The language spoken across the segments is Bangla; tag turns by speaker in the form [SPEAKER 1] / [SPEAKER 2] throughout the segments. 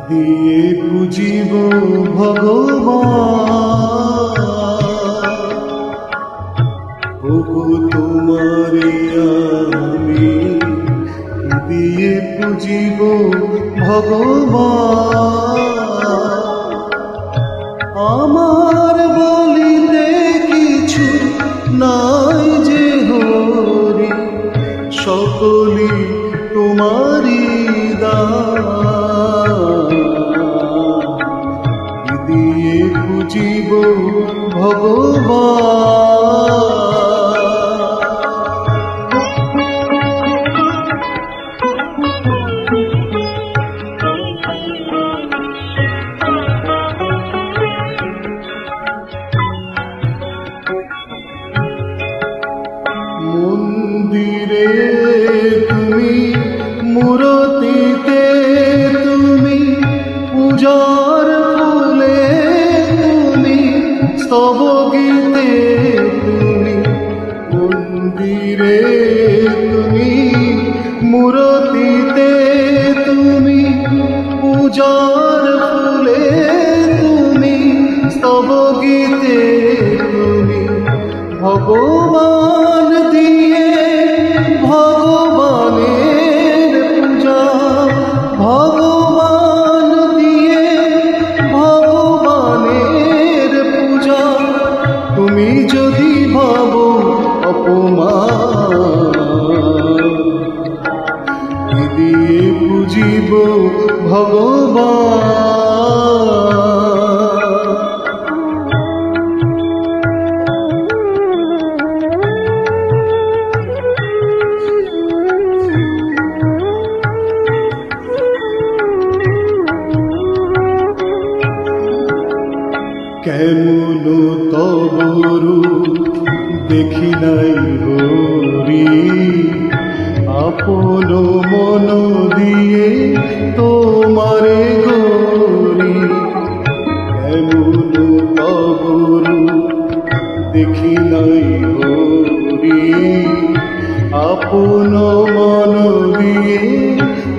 [SPEAKER 1] দিয়ে বুঝিব ভগবান ওগো তোমারে আমি দিয়ে বুঝিব ভগবান আমার বলিতে কিছু নাই যে হরি সকলি তোমারি দান দিয়ে বুঝিব ভগবান মন্দিরে তুমি মূরতিতে তুমি পূজার ফুলে তুমি স্তব গীতে তুমি মন্দিরে তুমি মূরতিতে তুমি পূজার ফুলে তুমি স্তব গীতে তুমি ভগবান দিয়ে ভগবানের পূজা ভগবান দিয়ে ভগবানের পূজা তুমি যদি ভাবো অপমান দিয়ে বুঝিব ভগবান কেমন তবরু দেখি নাই হরি আপন মন দিয়ে তোমারে গরি কেমন তবরু দেখি নাই হরি আপন মন দিয়ে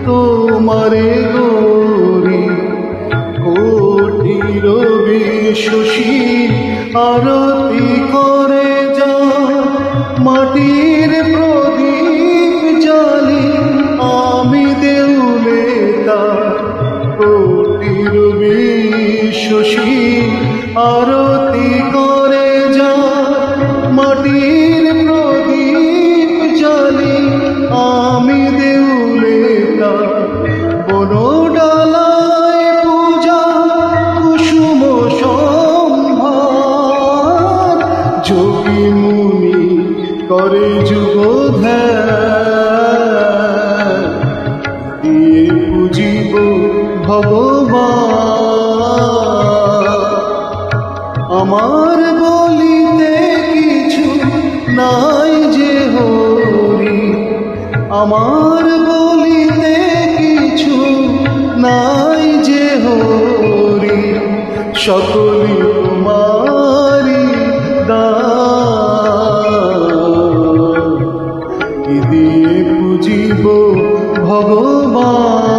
[SPEAKER 1] তোমারে গরি কোটি রবি শশী আরতি করে যা মাটির প্রদীপ জ্বালি আমি দেউলে তার কোটি রবি শশী আরতি করে যা মাটির প্রদীপ জ্বালি আমি দেউলে তার বনডালায় পূজা কুসুম সম্ভার যোগী মুনি করে যুগ ধ্যান দিয়ে বুঝিব ভগবান আমার বলিতে কিছু নাই যে হরি আমার বলিতে কিছু নাই যে হরি সকলি তোমারি দান দিয়ে বুঝিব ভগবান।